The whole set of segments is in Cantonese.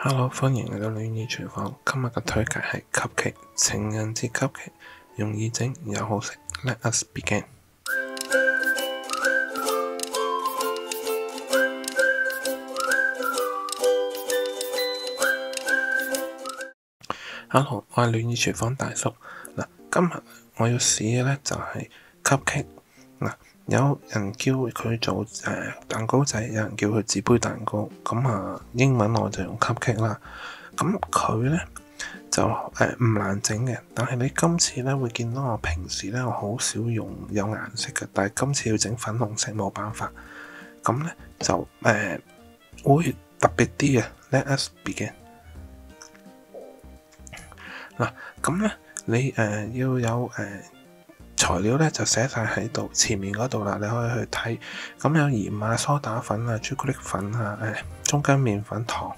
Hello，歡迎嚟到戀意廚房。今日嘅推介係 cupcake，情人節 cupcake，容易整又好食。Let us begin。Hello，我係戀意廚房大叔。今日我要試嘅呢就係 cupcake。有人叫佢做蛋糕仔，有人叫佢紙杯蛋糕。英文我就用 cupcake 啦。咁佢呢就唔難整嘅，但係你今次呢會見到我平時呢我好少用有顏色嘅，但係今次要整粉紅色冇辦法。咁呢就會特別啲嘅。Let us begin。咁呢你要有材料咧就寫晒喺度前面嗰度啦，你可以去睇。咁有鹽啊、梳打粉啊、朱古力粉啊、中筋麵粉、糖，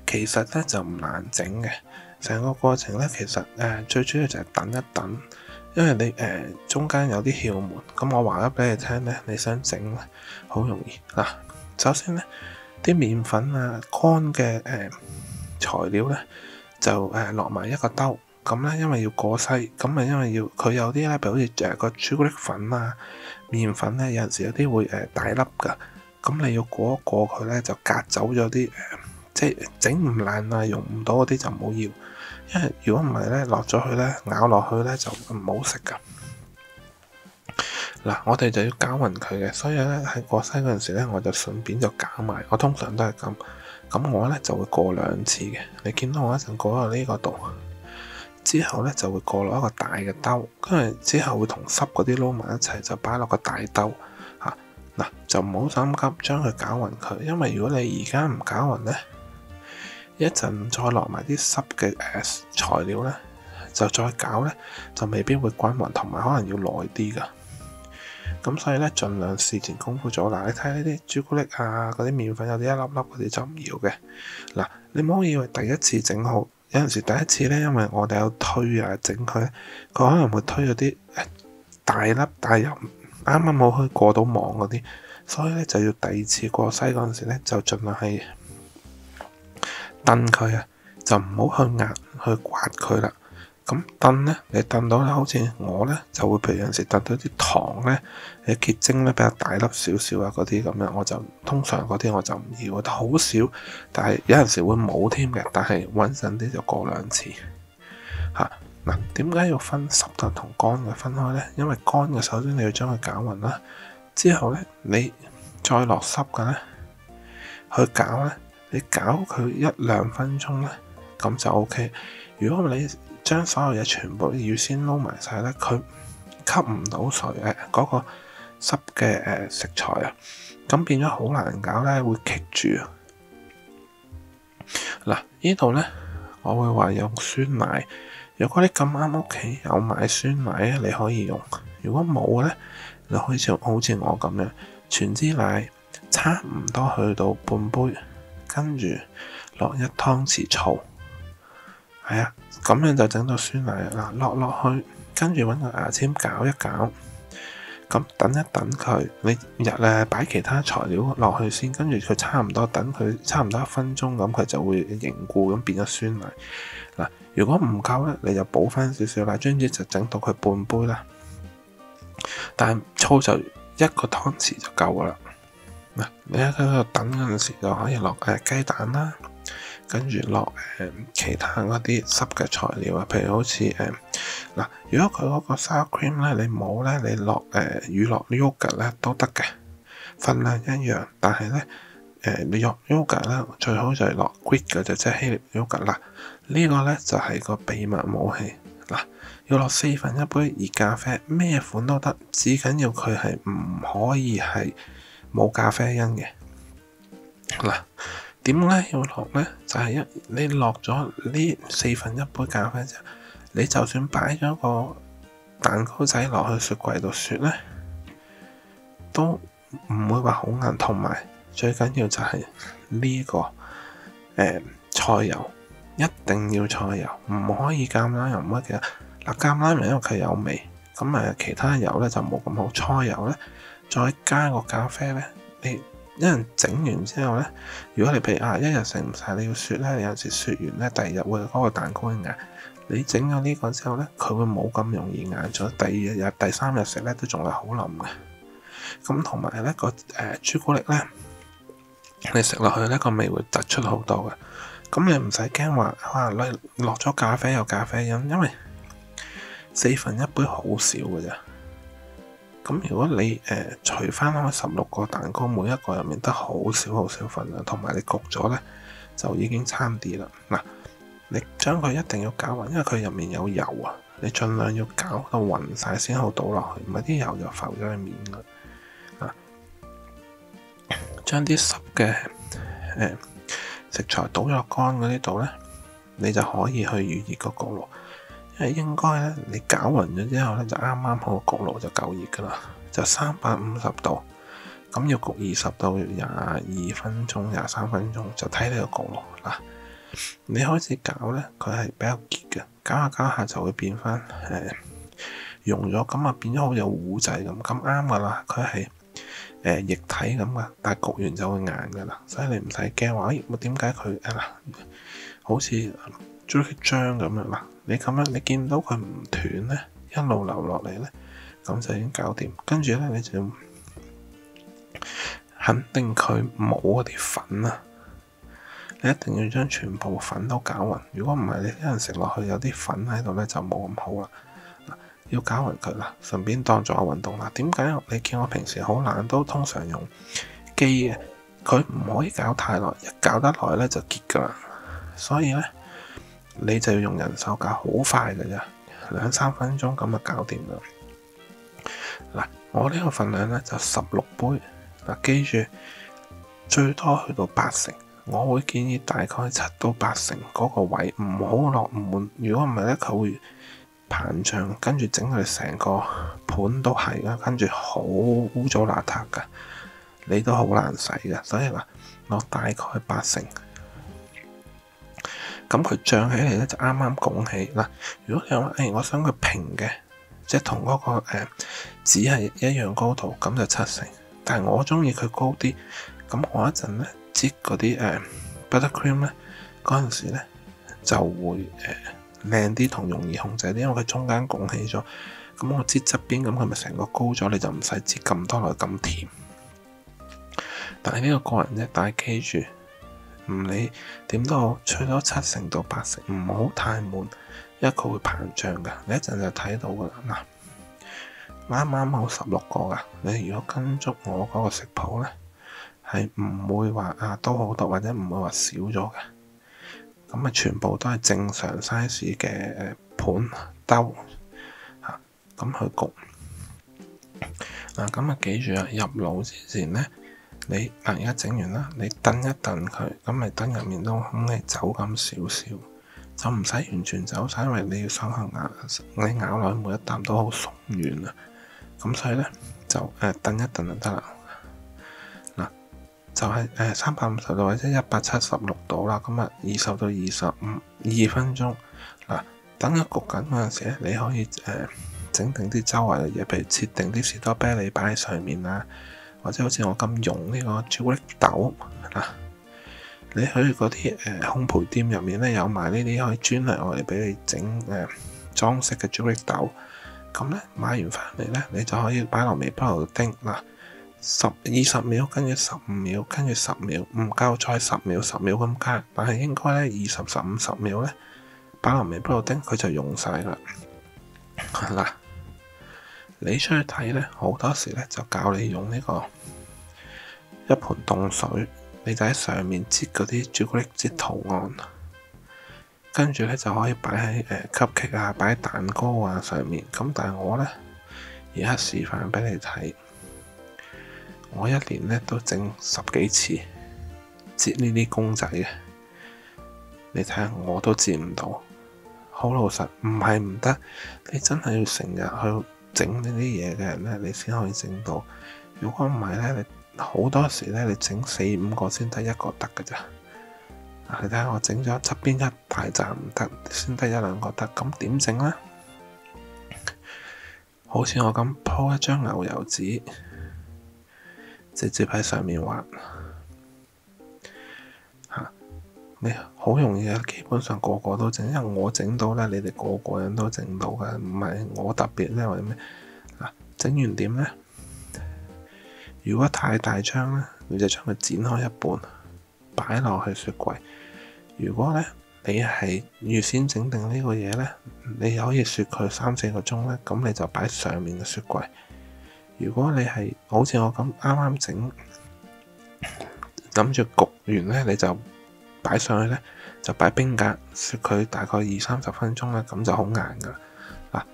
其實咧就唔難整嘅。成個過程咧其實最主要就係等一等，因為你中間有啲竅門。咁我話咗俾你聽咧，你想整咧好容易。首先咧啲麵粉啊、乾嘅材料咧就落埋一個兜。咁咧，因為要過篩，因為佢有啲咧，譬如好似個朱古力粉啊、麵粉咧，有陣時有啲會大粒㗎。咁你要過一過佢咧，就隔走咗啲即係整唔爛啊、用唔到嗰啲就唔好要。因為如果唔係咧，落咗去咧，咬落去咧就唔好食㗎。我哋就要攪勻佢嘅，所以咧喺過篩嗰陣時咧，我就順便就攪埋。我通常都係咁。咁我咧就會過2次嘅。你見到我一陣過咗呢個度。之後咧就會過落一個大嘅兜，跟住之後會同濕嗰啲撈埋一齊，就擺落個大兜嚇。就唔好心急將佢攪勻佢，因為如果你而家唔攪勻咧，一陣再落埋啲濕嘅材料咧，就再攪咧就未必會均勻，同埋可能要耐啲噶。咁所以咧，盡量事前功夫做。你睇下呢啲朱古力啊，嗰啲麵粉有啲一粒粒嗰啲就唔要嘅。你唔好以為第一次整好。有陣時第一次咧，因為我哋有推整佢，佢可能會推咗啲大粒，但係又啱啱好可以過到網嗰啲，所以咧就要第2次過篩嗰陣時咧，就盡量係燉佢啊，就唔好去壓去刮佢啦。咁燉咧，你燉到咧，好似我咧就會譬如有陣時燉到啲糖咧，結晶咧比較大粒少少啊嗰啲咁樣，我就通常嗰啲我就唔要，但好少，但係有陣時會冇添嘅，但係穩陣啲就過2次嚇。點解要分濕嘅同乾嘅分開咧？因為乾嘅首先你要將佢攪勻啦，之後咧你再落濕嘅咧去攪咧，你攪佢1-2分鐘咧，咁就 OK。如果你將所有嘢全部預先撈埋晒咧，佢吸唔到水嗰個濕嘅食材啊，咁變咗好難搞咧，會棘住啊。呢度咧，我會話用酸奶。如果你咁啱屋企有買酸奶咧，你可以用；如果冇咧，你可以好似我咁樣，全支奶差唔多去到半杯，跟住落1湯匙醋。係啊，咁樣就整到酸奶啦。落去，跟住揾個牙籤攪一攪，咁等一等佢。你擺其他材料落去先，跟住佢差唔多等佢差唔多1分鐘，咁佢就會凝固咁變咗酸奶。如果唔夠咧，你就補翻少少奶，總之就整到佢半杯啦。但醋就1個湯匙就夠噶啦。你喺度等嗰陣時就可以落雞蛋啦。跟住落其他嗰啲濕嘅材料啊，譬如好似如果佢嗰個 sour cream 咧，你冇咧，你落乳酪 yogurt 咧都得嘅，份量一樣。但係咧你落 yogurt 咧，最好就係落 Greek 嘅啫，即係希臘 yogurt 啦。呢個咧就係個秘密武器。要落1/4杯熱咖啡，咩款都得，只緊要佢係唔可以係冇咖啡因嘅。點解要落呢？就係你落咗呢1/4杯咖啡之後，你就算擺咗個蛋糕仔落去雪櫃度雪呢，都唔會話好硬。同埋最緊要就係呢個菜油，一定要菜油，唔可以橄欖油，唔可以其他。橄欖油因為佢有味，咁其他油呢就冇咁好。菜油呢，再加個咖啡呢，你一陣整完之後咧，如果你譬如一日食唔晒，你要雪咧，你有時雪完咧，第二日會嗰個蛋糕會硬。你整咗呢個之後咧，佢會冇咁容易硬咗。第二日、第三日食咧都仲係好腍嘅。咁同埋咧個朱古力咧，你食落去咧個味會突出好多嘅。咁你唔使驚話你落咗咖啡有咖啡因，因為1/4杯好少嘅咋。咁如果你除翻開16個蛋糕，每一個入面得好少份量，同埋你焗咗咧就已經差啲啦。嗱，你將佢一定要攪勻，因為佢入面有油啊，你盡量要攪到勻晒先好倒落去，唔係啲油就浮咗喺面啦。將啲濕嘅食材倒咗落乾嗰啲度咧，你就可以去預熱個焗爐。因為應該咧，你攪勻咗之後咧，就啱啱好個焗爐就夠熱噶啦，就350度，咁要焗20到22分鐘、23分鐘，就睇你個焗爐啦。你開始攪咧，佢係比較結嘅，攪下就會變翻溶咗，咁啊變咗好似糊仔咁啱噶啦。佢係液體咁噶，但係焗完就會硬噶啦，所以你唔使驚話，點解佢好似朱古力漿咁樣啦？你咁樣你見到佢唔斷咧，一路流落嚟咧，咁就已經搞掂。跟住咧，你就要肯定佢冇嗰啲粉啊，你一定要將全部粉都攪勻。如果唔係，你一陣食落去有啲粉喺度咧，就冇咁好啦。要攪勻佢啦，順便當做下運動啦。點解你見我平時好懶都通常用機嘅？佢唔可以攪太耐，一攪得耐咧就結噶啦。所以咧，你就要用人手攪，好快嘅啫，2-3分鐘咁就搞掂啦。嗱，我呢個份量咧就16杯。嗱，記住最多去到80，我會建議大概7到8成嗰個位，唔好落滿。如果唔係咧，佢會膨脹，跟住整佢成個盤都係噶，跟住好污糟邋遢噶，你都好難洗噶。所以嗱，落大概8成，咁佢脹起嚟咧就啱啱拱起嗱。如果你話我想佢平嘅，即係同嗰個紙係一樣高度，咁就7成。但係我中意佢高啲，咁我一陣咧擠嗰啲buttercream 咧，嗰陣時咧就會靚啲同容易控制啲，因為佢中間拱起咗，咁我擠側邊，咁佢咪成個高咗，你就唔使擠咁多落咁甜。但係呢個人啫，但係記住唔理點都好，吹到7成到8成，唔好太滿，因為佢會膨脹噶。你一陣就睇到噶啦。嗱，啱啱好16個噶，你如果跟足我嗰個食譜咧，係唔會話多好多，或者唔會話少咗嘅。咁全部都係正常 size 嘅盤兜嚇，咁去焗。咁記住入爐之前咧，你而家整完啦，你燉一燉佢，咁咪燉入面都空氣走咁少少，就唔使完全走晒，因為你要想下你咬落去每一啖都好鬆軟啊。咁所以咧就燉一燉就得啦。嗱，就係350度或者176度啦。咁20到22分鐘。嗱，等佢焗緊嗰陣時咧，你可以整定啲周圍嘅嘢，譬如切定啲士多啤梨擺喺上面啦，或者好似我咁用呢個朱古力豆嗱。你去嗰啲烘焙店入面咧有賣呢啲可以專嚟我哋俾你整裝飾嘅朱古力豆。咁咧買完翻嚟咧，你就可以擺落微波爐度叮嗱，20秒，跟住15秒，跟住10秒，唔夠再10秒，10秒咁加，但係應該咧20、15、10秒咧擺落微波爐叮，佢就溶晒啦。嗱，你出去睇咧，好多時咧就教你用呢個一盆凍水，你就喺上面擠嗰啲朱古力擠圖案。跟住咧就可以擺喺cupcake啊，擺喺蛋糕啊上面。咁但係我咧而家示範俾你睇，我一年咧都整10幾次摺呢啲公仔嘅。你睇下我都摺唔到，好老實，唔係唔得，你真係要成日去整呢啲嘢嘅人咧，你先可以整到。如果唔係咧，你好多時咧你整4、5個先得一個得㗎咋。你睇下我整咗側邊一大紮唔得，先得1、2個得，咁點整呢？好似我咁鋪一張牛油紙，直接喺上面滑嚇。你好容易啊，基本上個個都整，因為我整到咧，你哋個個人都整到嘅，唔係我特別咧或者咩嗱。整完點咧？如果太大張咧，你就將佢剪開一半，擺落去雪櫃。如果咧你係預先整定呢個嘢咧，你可以雪佢3-4個鐘咧，咁你就擺上面嘅雪櫃。如果你係好似我咁啱啱整，諗住焗完咧，你就擺上去咧，就擺冰格雪佢大概20-30分鐘咧，咁就好硬噶啦。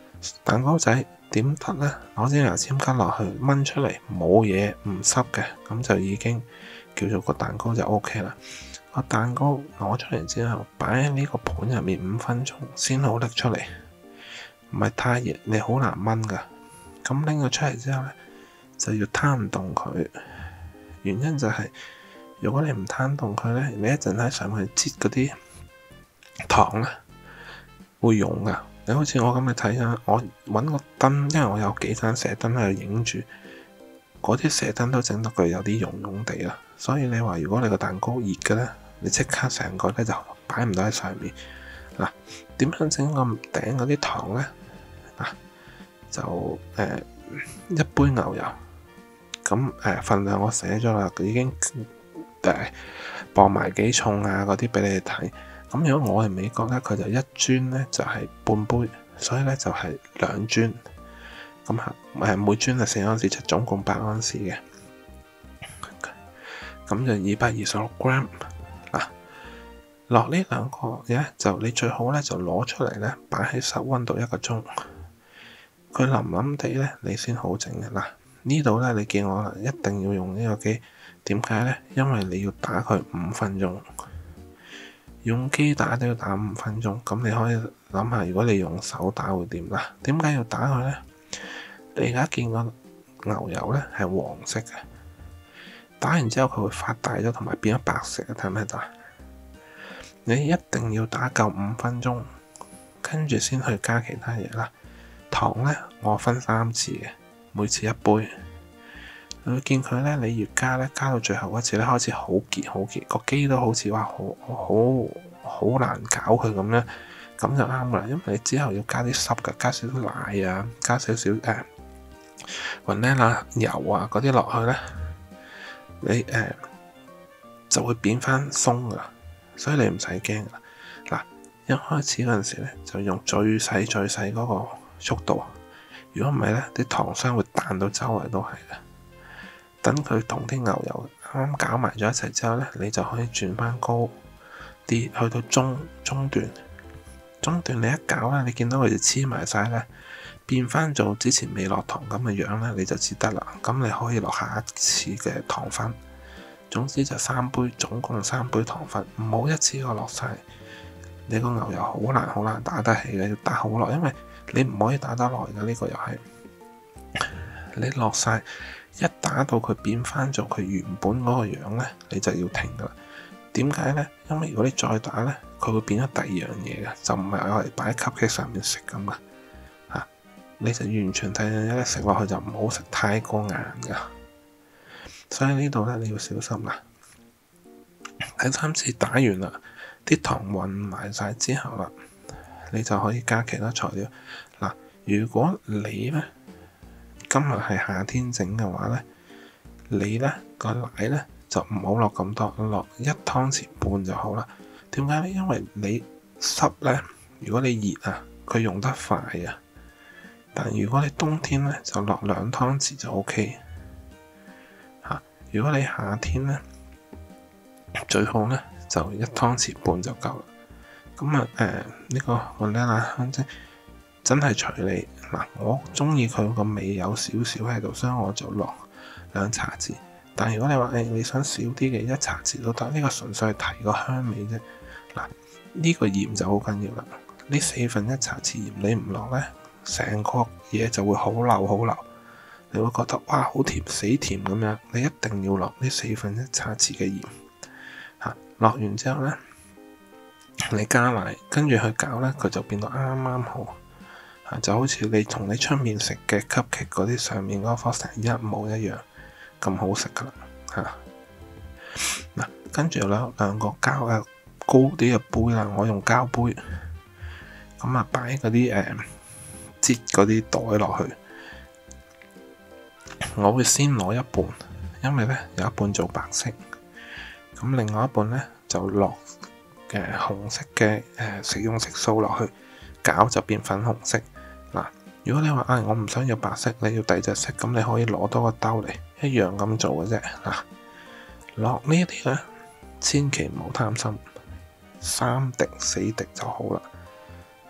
蛋糕仔點得咧？攞支牙籤吉落去掹出嚟，冇嘢唔濕嘅，咁就已經叫做個蛋糕就 OK 啦。個蛋糕攞出嚟之後，擺喺呢個盤入面5分鐘先好拎出嚟，唔係太熱，你好難掹噶。咁拎咗出嚟之後咧，就要攤凍佢。原因就係，如果你唔攤凍佢咧，你一陣喺上去擠嗰啲糖咧，會溶噶。你好似我咁，你睇下，我揾個燈，因為我有幾盞射燈喺度影住，嗰啲射燈都整得佢有啲溶溶地啦。所以你話如果你個蛋糕熱嘅咧，你即刻成個咧就擺唔到喺上面。嗱，點樣整個頂嗰啲糖咧？就一杯牛油，咁份量我寫咗啦，已經磅埋幾重啊嗰啲俾你哋睇。咁如果我係美國咧，佢就一磚咧就係半杯，所以咧就係2磚。咁每磚係4盎司，就總共8盎司嘅。咁就226 gram。嗱，落呢兩個嘢就你最好咧就攞出嚟咧，擺喺室溫度1個鐘。佢腍腍地咧，你先好整嘅。嗱，呢度咧你見我啦，一定要用呢個機。點解咧？因為你要打佢5分鐘。用機打都要打5分鐘，咁你可以諗下，如果你用手打會點啦？點解要打佢呢？你而家見個牛油呢係黃色嘅，打完之後佢會發大咗，同埋變咗白色嘅，睇唔睇到？你一定要打夠5分鐘，跟住先去加其他嘢啦。糖呢，我分3次嘅，每次1杯。你會見佢咧，你越加咧，加到最後一次咧，開始好結好結，個機都好似話好難搞佢咁樣，咁就啱啦。因為你之後要加啲濕嘅，加少少奶啊，加少少雲呢拿油啊嗰啲落去咧，你就會變翻鬆噶，所以你唔使驚噶。嗱，一開始嗰陣時咧，就用最細嗰個速度，如果唔係咧，啲糖霜會彈到周圍都係嘅。等佢同啲牛油啱啱攪埋咗一齊之後咧，你就可以轉翻高啲，去到中段。中段你一攪咧，你見到佢就黐埋晒咧，變翻做之前未落糖咁嘅樣咧，你就知得啦。咁你可以落下一次嘅糖分。總之就3杯，總共3杯糖分，唔好一次過落晒。你個牛油好難打得起嘅，要打好耐，因為你唔可以打得耐嘅，呢個又係你落晒。一打到佢變翻做佢原本嗰個樣咧，你就要停噶啦。點解咧？因為如果你再打咧，佢會變咗第二樣嘢嘅，就唔係攞嚟擺喺吸 cake 上面食咁噶嚇。你就完全睇樣嘢食落去就唔好食，太過硬噶。所以呢度咧你要小心啦。第3次打完啦，啲糖混埋晒之後啦，你就可以加其他材料。嗱，如果你咧今日係夏天整嘅話咧，你咧個奶咧就唔好落咁多，落1湯匙半就好啦。點解咧？因為你濕咧，如果你熱啊，佢溶得快啊。但如果你冬天咧，就落2湯匙就 OK 嚇。如果你夏天咧，最好咧就1湯匙半就夠啦。咁啊呢個雲呢拿香精真係隨你嗱，我中意佢個味有少少喺度，所以我就落2茶匙。但如果你話你想少啲嘅1茶匙都得，呢個純粹係提個香味啫。嗱，呢個鹽就好緊要啦。呢1/4茶匙鹽你唔落咧，成個嘢就會好流，你會覺得哇好甜死甜咁樣。你一定要落呢1/4茶匙嘅鹽嚇。落完之後咧，你加埋跟住去攪咧，佢就變到啱啱好。就好似你同你出面食嘅 cupcake 嗰啲上面嗰個 frosting 一模一樣，咁好食噶啦嚇。嗱，跟住有兩個膠高啲嘅杯啦，我用膠杯，咁啊擺嗰啲擠嗰啲袋落去。我會先攞一半，因為咧有一半做白色，咁另外一半咧就落紅色嘅食用色素落去攪，就變粉紅色。嗱，如果你話我唔想要白色，你要第二隻色，咁你可以攞多個兜嚟一樣咁做嘅啫。嗱，落呢啲咧千祈唔好貪心，3滴4滴就好啦。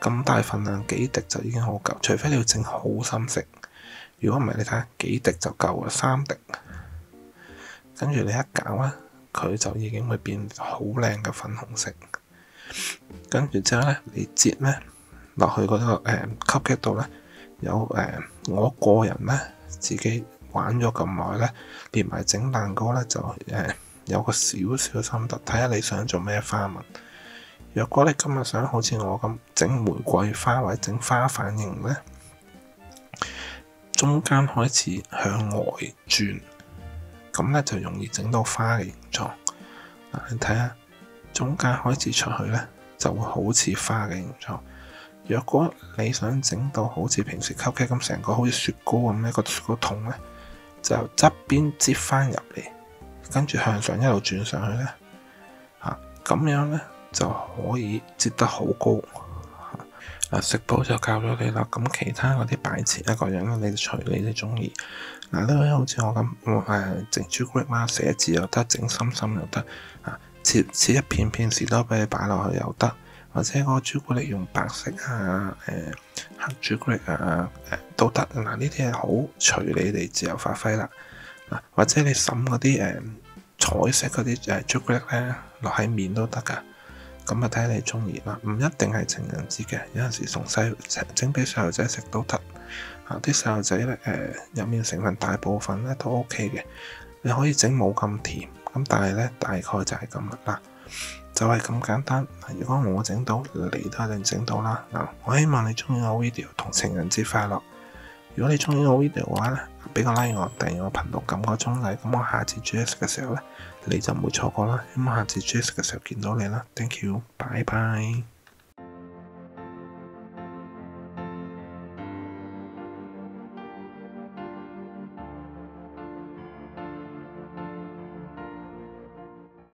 咁大份量幾滴就已經好夠，除非你要整好深色。如果唔係，你睇下幾滴就夠啦，3滴。跟住你一攪咧，佢就已經會變好靚嘅粉紅色。跟住之後咧，你擠咧落去嗰個吸擊度咧，有我個人咧自己玩咗咁耐咧，連埋整蛋糕咧就有個少少心得，睇下你想做咩花紋。若果你今日想好似我咁整玫瑰花或者整花瓣形咧，中間開始向外轉，咁咧就容易整到花嘅形狀。你睇下中間開始出去咧，就會好似花嘅形狀。若果你想整到好似平時吸嘅咁，成個好似雪糕咁一個雪糕筒咧，就側邊擠翻入嚟，跟住向上一路轉上去咧，咁樣咧就可以擠得好高。食譜就教咗你啦，咁其他嗰啲擺設一個樣咧，你隨你哋中意。呢個好似我咁，整朱古力啦，寫字又得，整心心又得，切一片片士多啤梨擺落去又得，或者嗰個朱古力用白色黑朱古力都得。呢啲係好隨你哋自由發揮啦。或者你滲嗰啲彩色嗰啲朱古力咧落喺面都得噶。咁睇你中意啦，唔一定係情人節嘅，有陣時整俾細路仔食都得。啲細路仔咧入面成分大部分咧都 OK 嘅，你可以整冇咁甜，咁但係咧大概就係咁啦，就係咁簡單。如果我整到，你都一定整到啦。我希望你中意我 video 同情人節快樂。如果你中意我 video 嘅話咧，俾個 like 我，訂閱我頻道，撳個鐘仔，咁我下次煮嘢食嘅時候咧，你就唔會錯過啦。咁我下次煮嘢食嘅時候見到你啦。Thank you，拜拜。